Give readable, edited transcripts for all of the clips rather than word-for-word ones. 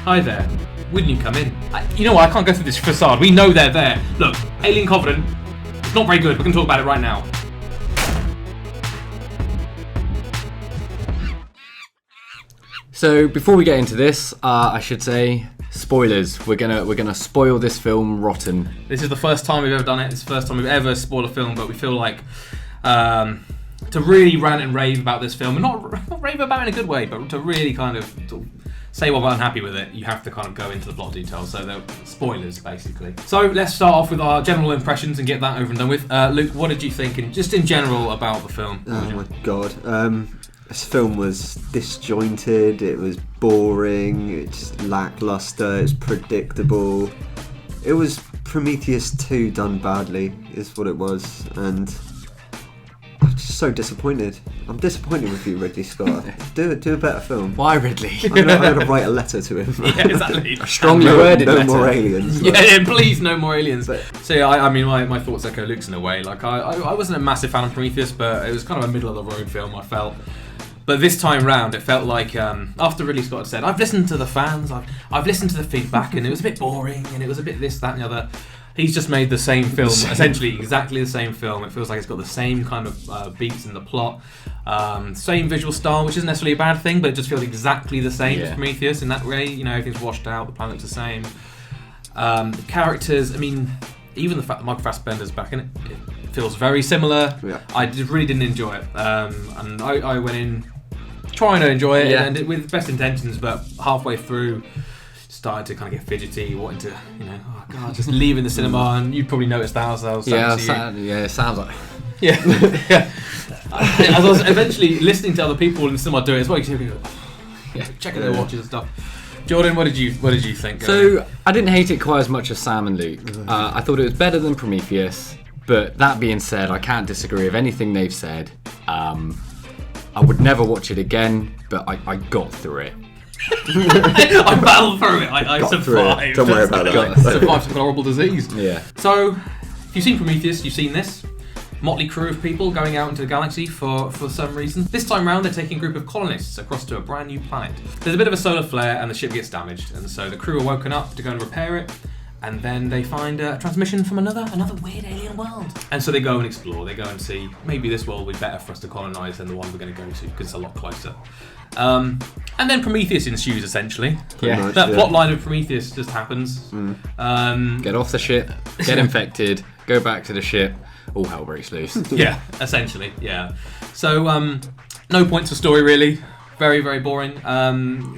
Hi there. Wouldn't you come in? You know what? I can't go through this facade. We know they're there. Look, Alien Covenant. Not very good. We can talk about it right now. So before we get into this, I should say spoilers. We're gonna spoil this film rotten. This is the first time we've ever done it. It's the first time we've ever spoiled a film, but we feel like to really rant and rave about this film, and not rave about it in a good way, but to really kind of say what we're unhappy with it, you have to kind of go into the plot details. So they're spoilers, basically. So let's start off with our general impressions and get that over and done with. Luke, what did you think, just in general, about the film? Oh my god. This film was disjointed, it was boring, it's lackluster, it's predictable. It was Prometheus 2 done badly, is what it was, and I'm just so disappointed. I'm disappointed with you, Ridley Scott. Do a better film. Why, Ridley? I'm going to write a letter to him. Yeah, exactly. A strongly worded no letter. more aliens. Yeah, please, no more aliens. So yeah, I mean, my thoughts echo Luke's in a way. Like, I wasn't a massive fan of Prometheus, but it was kind of a middle of the road film, I felt. But this time round, it felt like after Ridley Scott had said, "I've listened to the fans, I've listened to the feedback, and it was a bit boring, and it was a bit this, that, and the other." He's just made the same film, essentially exactly the same film. It feels like it's got the same kind of beats in the plot, same visual style, which isn't necessarily a bad thing, but it just feels exactly the same as Prometheus in that way. You know, everything's washed out, the planet's the same. The characters, I mean, even the fact that Michael Fassbender's back in it, it feels very similar. Yeah. I really didn't enjoy it, and I went in trying to enjoy it and with best intentions, but halfway through started to kind of get fidgety, wanting to, oh god, just leaving the cinema, and you'd probably noticed that as I was it sounds like. Yeah. As I was eventually listening to other people in the cinema do it as well, you go, checking their watches and stuff. Jordan, what did you think? So I didn't hate it quite as much as Sam and Luke. I thought it was better than Prometheus, but that being said, I can't disagree with anything they've said. I would never watch it again, but I got through it. I battled through it. I survived. Don't worry about it. I survived some horrible disease. Yeah. So, if you've seen Prometheus, you've seen this. Motley crew of people going out into the galaxy for some reason. This time round, they're taking a group of colonists across to a brand new planet. There's a bit of a solar flare and the ship gets damaged, and so the crew are woken up to go and repair it, and then they find a transmission from another weird alien world. And so they go and explore, they go and see, maybe this world will be better for us to colonise than the one we're going to go to, because it's a lot closer. And then Prometheus ensues, essentially. Yeah. That plot line of Prometheus just happens. Get off the ship, get infected, go back to the ship, all hell breaks loose. Yeah, essentially, yeah. So, no points for story, really. Very, very boring.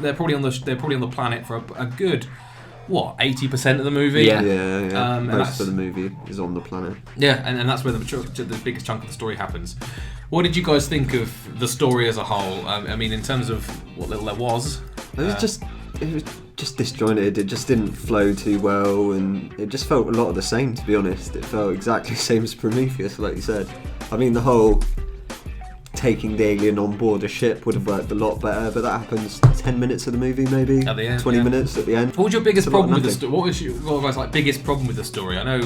They're probably on the planet for a good, 80% of the movie? Yeah. Most of the movie is on the planet. Yeah, and that's where the biggest chunk of the story happens. What did you guys think of the story as a whole? I mean, in terms of what little there was. It was just disjointed. It just didn't flow too well, and it just felt a lot of the same, to be honest. It felt exactly the same as Prometheus, like you said. I mean, the whole taking the alien on board a ship would have worked a lot better, but that happens 10 minutes of the movie, maybe at the end, 20 minutes at the end. What was your biggest problem with the story? What was your biggest problem with the story? I know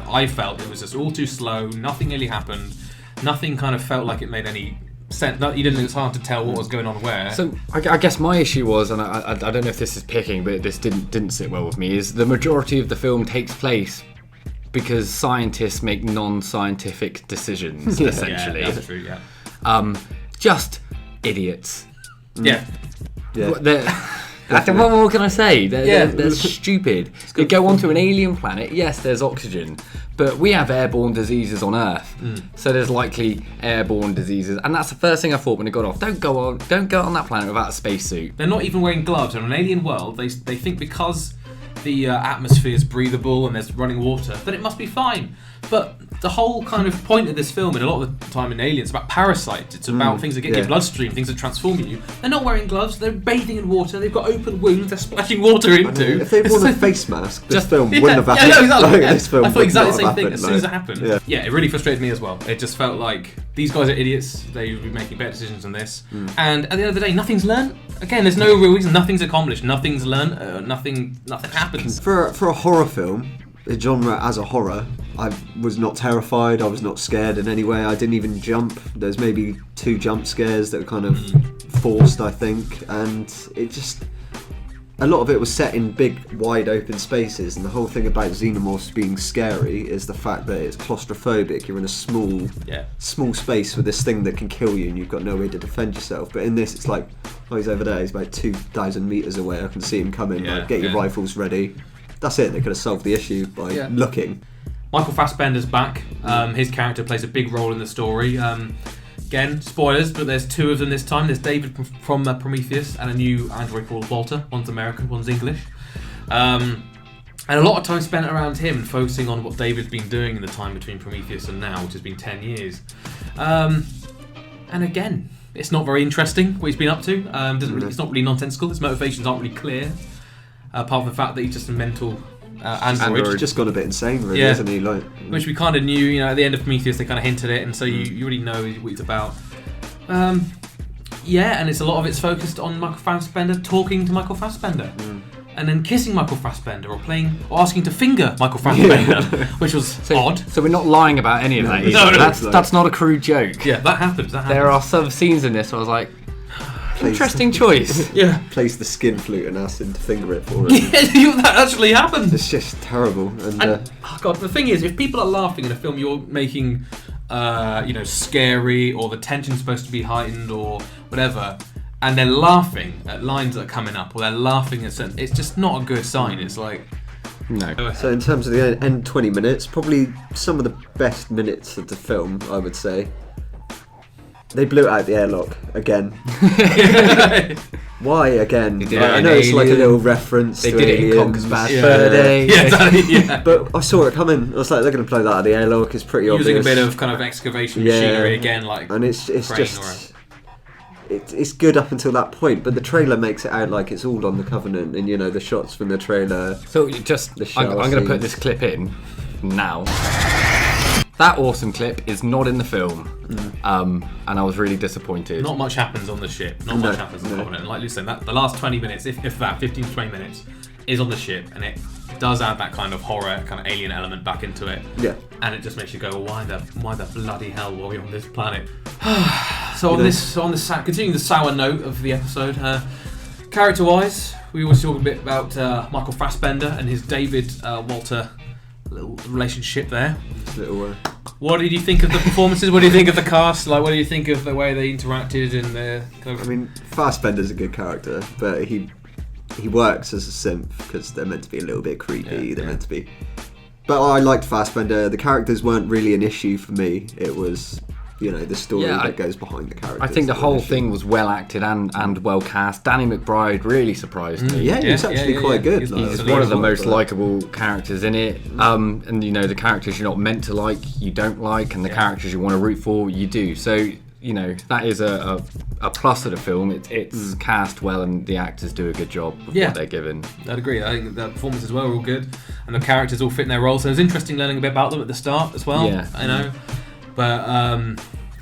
I felt it was just all too slow. Nothing really happened. Nothing kind of felt like it made any sense. It was hard to tell what was going on where. So I guess my issue was, and I don't know if this is picking, but this didn't sit well with me, is the majority of the film takes place because scientists make non-scientific decisions, essentially. Yeah, that's true, yeah. Just idiots. Yeah. What more can I say? They're stupid. They go onto an alien planet. Yes, there's oxygen, but we have airborne diseases on Earth, so there's likely airborne diseases, and that's the first thing I thought when it got off. Don't go on that planet without a spacesuit. They're not even wearing gloves. In an alien world, they think because the atmosphere is breathable and there's running water that it must be fine. But the whole kind of point of this film, and a lot of the time in Aliens, about parasites. It's about things that get in your bloodstream, things that transform you. They're not wearing gloves. They're bathing in water. They've got open wounds. They're splashing water into. If they'd worn a face mask, this film wouldn't have happened. Yeah, no, exactly. This film I thought exactly the same thing happened, as soon as it happened. Yeah, it really frustrated me as well. It just felt like these guys are idiots. They would be making better decisions than this. And at the end of the day, nothing's learned. Again, there's no real reason. Nothing's accomplished. Nothing's learned. Nothing happens. For a horror film, the genre as a horror, I was not terrified, I was not scared in any way, I didn't even jump. There's maybe 2 jump scares that are kind of forced, I think, and it just... a lot of it was set in big, wide open spaces, and the whole thing about xenomorphs being scary is the fact that it's claustrophobic. You're in a small space with this thing that can kill you, and you've got no way to defend yourself. But in this, it's like, oh, he's over there. He's about 2,000 meters away. I can see him coming. Get your rifles ready. That's it. They could have solved the issue by looking. Michael Fassbender's back. His character plays a big role in the story. Again, spoilers, but there's two of them this time. There's David from Prometheus and a new android called Walter. One's American, one's English. And a lot of time spent around him, focusing on what David's been doing in the time between Prometheus and now, which has been 10 years. And again, it's not very interesting what he's been up to. It's not really nonsensical. His motivations aren't really clear, apart from the fact that he's just a mental android. He's just gone a bit insane, really, isn't he? Which we kind of knew, at the end of Prometheus they kind of hinted it, and so you already know what it's about. And it's a lot of it's focused on Michael Fassbender talking to Michael Fassbender, and then kissing Michael Fassbender, or asking to finger Michael Fassbender, which was odd. So we're not lying about any of that. No. That's not a crude joke. Yeah, that happens. There are some scenes in this where I was like, interesting choice. Yeah. Plays the skin flute and asks him to finger it for him. Yeah, that actually happened. It's just terrible. And oh god, the thing is, if people are laughing in a film you're making, scary, or the tension's supposed to be heightened or whatever, and they're laughing at lines that are coming up, or they're laughing at certain, it's just not a good sign. It's like, no. So in terms of the end 20 minutes, probably some of the best minutes of the film, I would say. They blew out the airlock again. Why again? I know it's like a little reference to did it in Aliens. Conker's Bad Fur Day. Yeah. But I saw it coming. I was like, they're going to blow that out of the airlock. It's pretty obvious. Using a bit of kind of excavation machinery again, like. And it's just. It's good up until that point, but the trailer makes it out like it's all on the Covenant, and the shots from the trailer. So I'm going to put this clip in now. That awesome clip is not in the film, and I was really disappointed. Not much happens on the ship. Not much happens on the Covenant. Like Luke said, the last 20 minutes, if that, 15 to 20 minutes, is on the ship, and it does add that kind of horror, kind of alien element back into it. Yeah. And it just makes you go, well, why the bloody hell were we on this planet? So continuing the sour note of the episode, character-wise, we always talk a bit about Michael Fassbender and his David Walter little relationship there. What did you think of the performances? What do you think of the cast? Like, what do you think of the way they interacted and their kind of... I mean, Fassbender's a good character, but he works as a simp because they're meant to be a little bit creepy. They're meant to be. But I liked Fassbender. The characters weren't really an issue for me. It was, the story that goes behind the characters. I think the whole thing was well acted and well cast. Danny McBride really surprised me. Yeah, he's actually quite good. He's one of the most likeable characters in it. And the characters you're not meant to like, you don't like, and the characters you want to root for, you do. So that is a plus of the film. It's cast well, and the actors do a good job of what they're given. I'd agree. I think the performances were all good, and the characters all fit in their roles. So it was interesting learning a bit about them at the start as well. Yeah, I know. But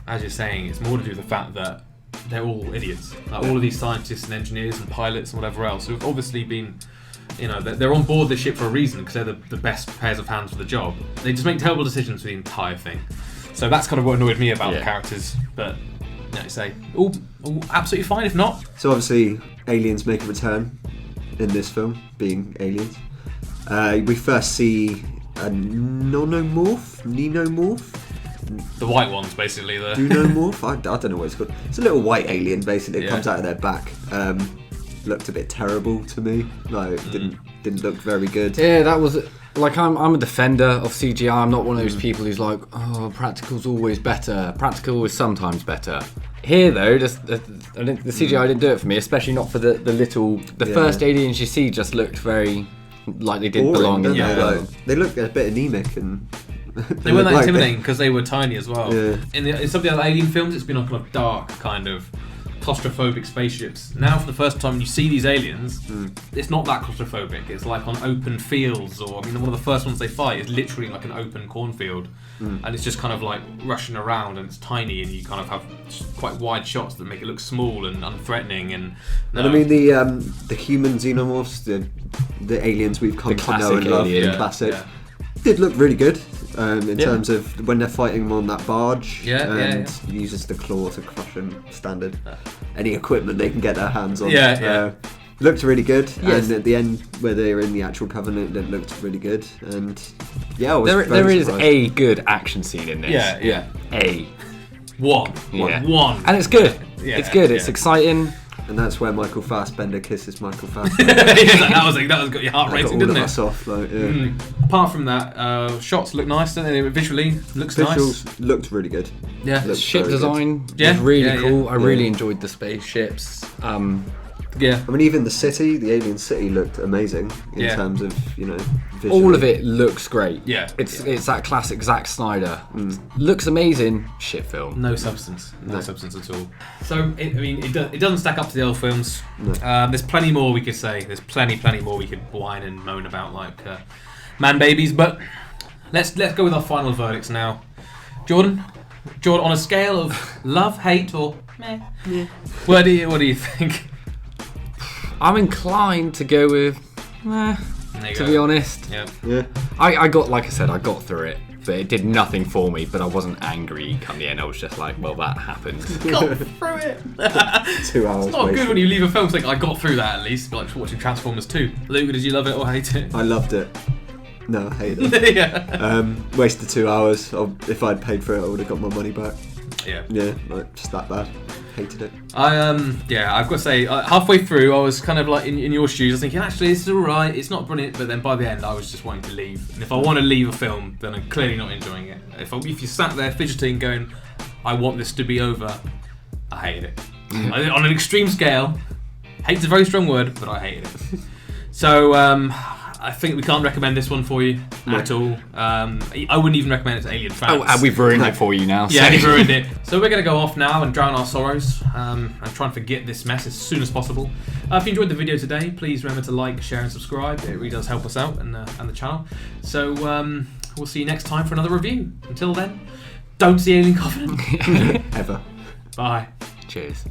as you're saying, it's more to do with the fact that they're all idiots. Like all of these scientists and engineers and pilots and whatever else who've obviously been, they're on board the ship for a reason because they're the best pairs of hands for the job. They just make terrible decisions for the entire thing. So that's kind of what annoyed me about the characters. But all absolutely fine if not. So obviously, aliens make a return in this film, being aliens. We first see a Neomorph. The white ones, basically. The Dunomorph? I don't know what it's called. It's a little white alien, basically. It comes out of their back. Looked a bit terrible to me. Like, didn't look very good. Yeah, that was... Like, I'm a defender of CGI. I'm not one of those people who's like, oh, practical's always better. Practical is sometimes better. Here, though, the CGI didn't do it for me, especially not for the first aliens you see just looked very... like they didn't belong in that world. They looked a bit anemic and... They weren't that intimidating because they were tiny as well. Yeah. In some of the other alien films, it's been on kind of dark, kind of claustrophobic spaceships. Now, for the first time, you see these aliens. It's not that claustrophobic. It's like on open fields, or one of the first ones they fight is literally like an open cornfield, and it's just kind of like rushing around, and it's tiny, and you kind of have quite wide shots that make it look small and unthreatening. And I mean the human xenomorphs, the aliens we've come to know and love, the classic, did look really good. In terms of when they're fighting them on that barge, uses the claw to crush them. Standard, any equipment they can get their hands on. Looked really good, Yes. and at the end, where they're in the actual Covenant, it looked really good. And yeah, I was There very is surprised. a good action scene in this. Yeah. A. One. And it's good. Yeah, It's good. It's yeah. exciting. And that's where Michael Fassbender kisses Michael Fassbender. that was got your heart That got racing, all didn't of it? us off, like, yeah. Apart from that, shots look nice, don't they? Visually, looks Visuals nice. looked really good. Yeah. Looked Ship very good. design Yeah, was really yeah, cool. yeah. I really enjoyed the spaceships. Yeah. I mean, even the city, the alien city, looked amazing in Yeah. terms of, visually. All of it looks great. Yeah, It's that classic Zack Snyder. Looks amazing. Shit film. No substance. No substance at all. So, it doesn't stack up to the old films. There's plenty more we could say. There's plenty more we could whine and moan about, like man babies. But let's go with our final verdicts now. Jordan, on a scale of love, hate, or meh, what do you think? I'm inclined to go with, There you to go. be honest. Yeah. Yeah. I got, like I said, I got through it, but it did nothing for me. But I wasn't angry come the end. I was just like, well, that happened. Got through it. 2 hours. It's not wasted. good when you leave a film saying I got through that at least. Like watching Transformers 2. Luke, did you love it or hate it? I loved it. No, I hate it. Yeah. Wasted 2 hours. If I'd paid for it, I would have got my money back. Yeah. Yeah, like, just that bad. Hated it. I've got to say, halfway through, I was kind of like in your shoes. I was thinking, actually, this is alright. It's not brilliant, but then by the end, I was just wanting to leave. And if I want to leave a film, then I'm clearly not enjoying it. If you sat there fidgeting, going, I want this to be over, I hated it. On an extreme scale, hate's a very strong word, but I hated it. So I think we can't recommend this one for you at all. I wouldn't even recommend it to alien fans. Oh, and we've ruined it for you now. Yeah, so- you've ruined it. So we're going to go off now and drown our sorrows and try and forget this mess as soon as possible. If you enjoyed the video today, please remember to like, share and subscribe. It really does help us out and the channel. So we'll see you next time for another review. Until then, don't see Alien Covenant. Ever. Bye. Cheers.